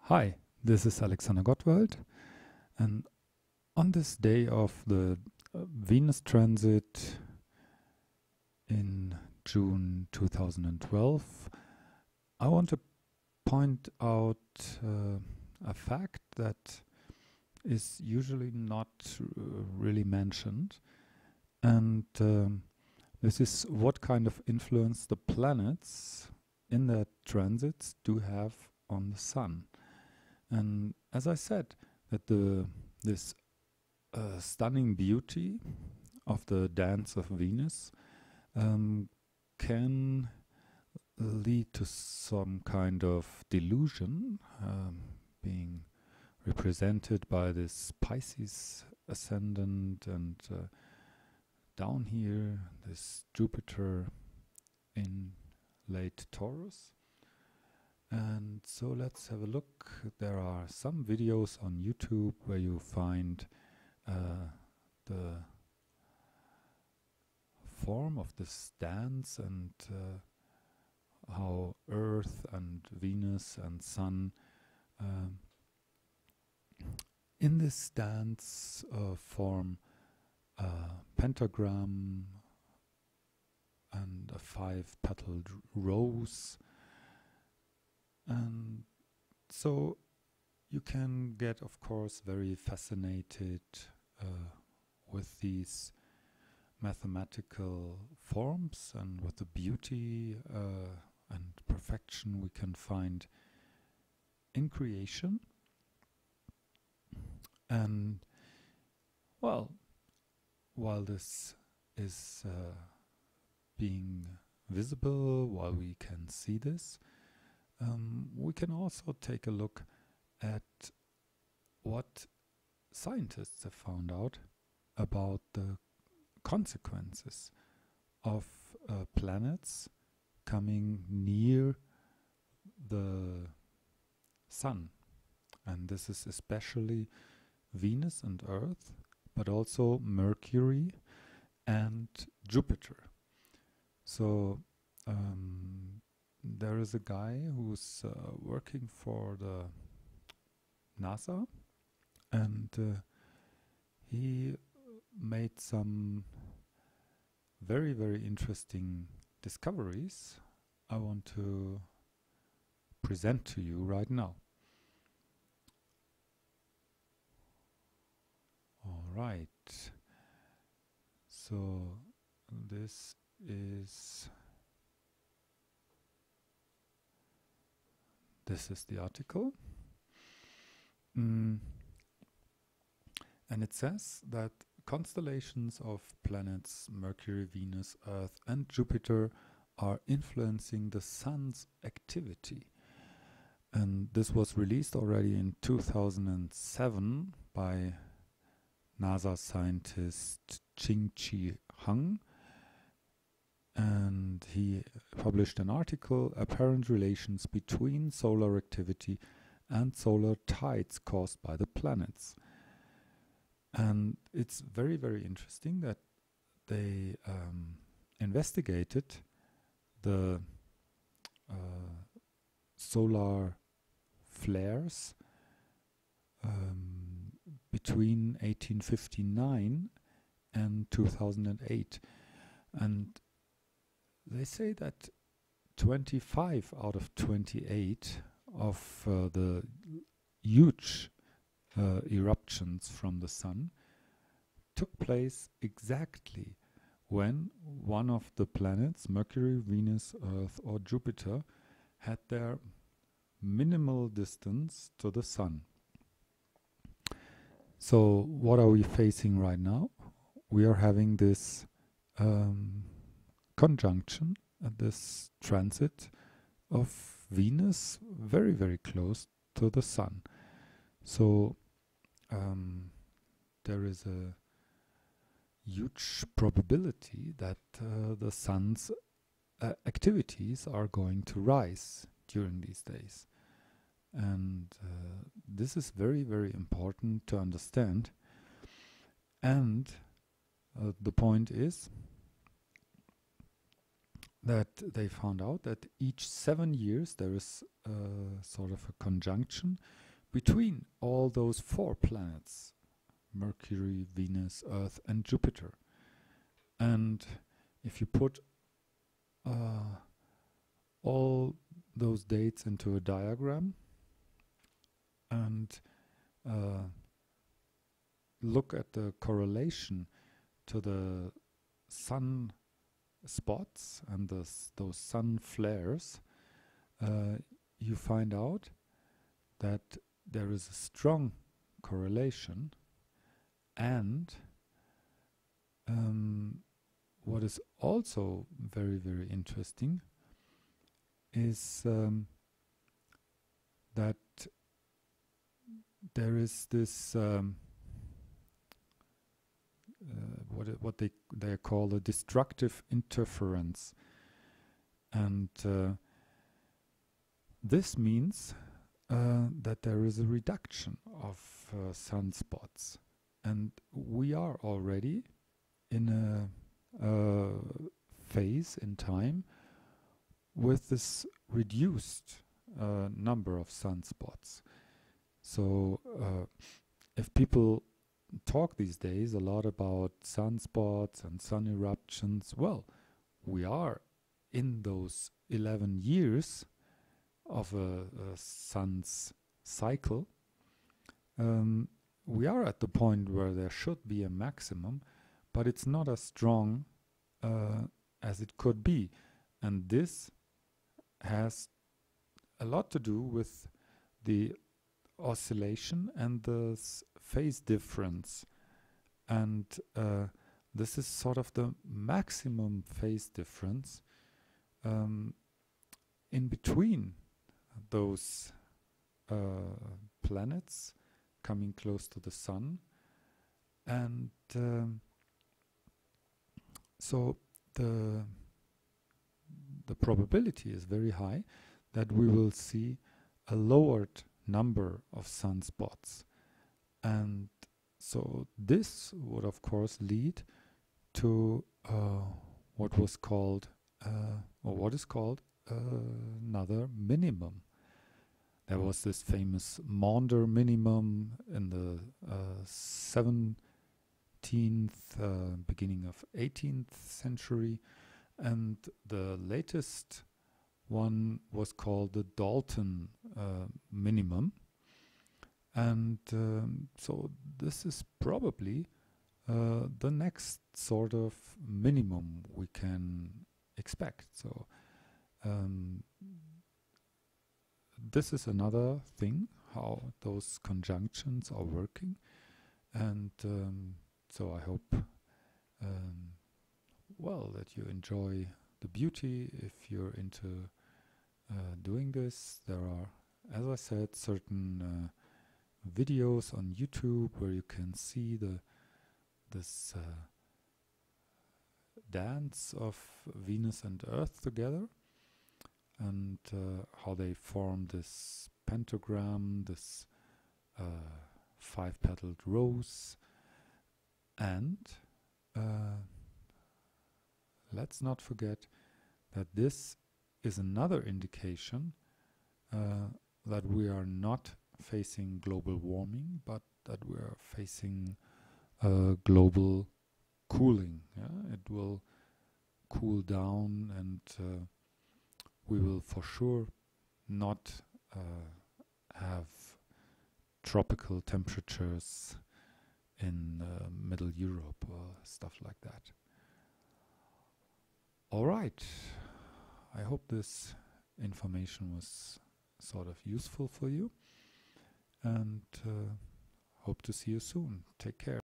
Hi, this is Alexander Gottwald, and on this day of the Venus transit in June 2012, I want to point out a fact that is usually not really mentioned, and this is what kind of influence the planets in their transits do have on the Sun. And as I said, that this stunning beauty of the dance of Venus can lead to some kind of delusion, being represented by this Pisces ascendant, and down here this Jupiter in late Taurus. And so let's have a look. There are some videos on YouTube where you find the form of this dance and how Earth and Venus and Sun in this dance form a pentagram and a 5-petaled rose. And so you can get, of course, very fascinated with these mathematical forms and with the beauty and perfection we can find in creation. And, well, while this is being visible, while we can see this, we can also take a look at what scientists have found out about the consequences of planets coming near the Sun. And this is especially Venus and Earth, but also Mercury and Jupiter. So there is a guy who's working for the NASA, and he made some very, very interesting discoveries I want to present to you right now. All right. So this is the article. And it says that constellations of planets Mercury, Venus, Earth and Jupiter are influencing the Sun's activity. And this was released already in 2007 by NASA scientist Ching-Chi Hung. And he published an article, Apparent Relations Between Solar Activity and Solar Tides Caused by the Planets. And it's very, very interesting that they investigated the solar flares between 1859 and 2008. And they say that 25 out of 28 of the huge eruptions from the Sun took place exactly when one of the planets, Mercury, Venus, Earth or Jupiter, had their minimal distance to the Sun. So what are we facing right now? We are having this conjunction, this transit of Venus very, very close to the Sun. So there is a huge probability that the Sun's activities are going to rise during these days. And this is very, very important to understand. And the point is that they found out that each 7 years there is sort of a conjunction between all those 4 planets, Mercury, Venus, Earth and Jupiter. And if you put all those dates into a diagram and look at the correlation to the sun spots and those sun flares, you find out that there is a strong correlation. And what is also very, very interesting is that there is this what they call a destructive interference, and this means that there is a reduction of sunspots, and we are already in a phase in time with this reduced number of sunspots. So if people talk these days a lot about sunspots and sun eruptions, well, we are in those 11 years of a sun's cycle. We are at the point where there should be a maximum, but it's not as strong as it could be. And this has a lot to do with the oscillation and the phase difference. And this is sort of the maximum phase difference in between those planets coming close to the sun. And so the probability is very high that we will see a lowered number of sunspots. And so this would of course lead to what was called or what is called another minimum. There was this famous Maunder minimum in the 17th, beginning of 18th century, and the latest one was called the Dalton minimum. And so this is probably the next sort of minimum we can expect. So this is another thing, how those conjunctions are working. And so I hope well, that you enjoy the beauty if you're into doing this. There are, as I said, certain videos on YouTube where you can see this dance of Venus and Earth together, and how they form this pentagram, this 5-petaled rose. And let's not forget that this is another indication that we are not facing global warming, but that we are facing global cooling. Yeah? It will cool down, and we will for sure not have tropical temperatures in Middle Europe or stuff like that. All right, I hope this information was sort of useful for you, and hope to see you soon. Take care.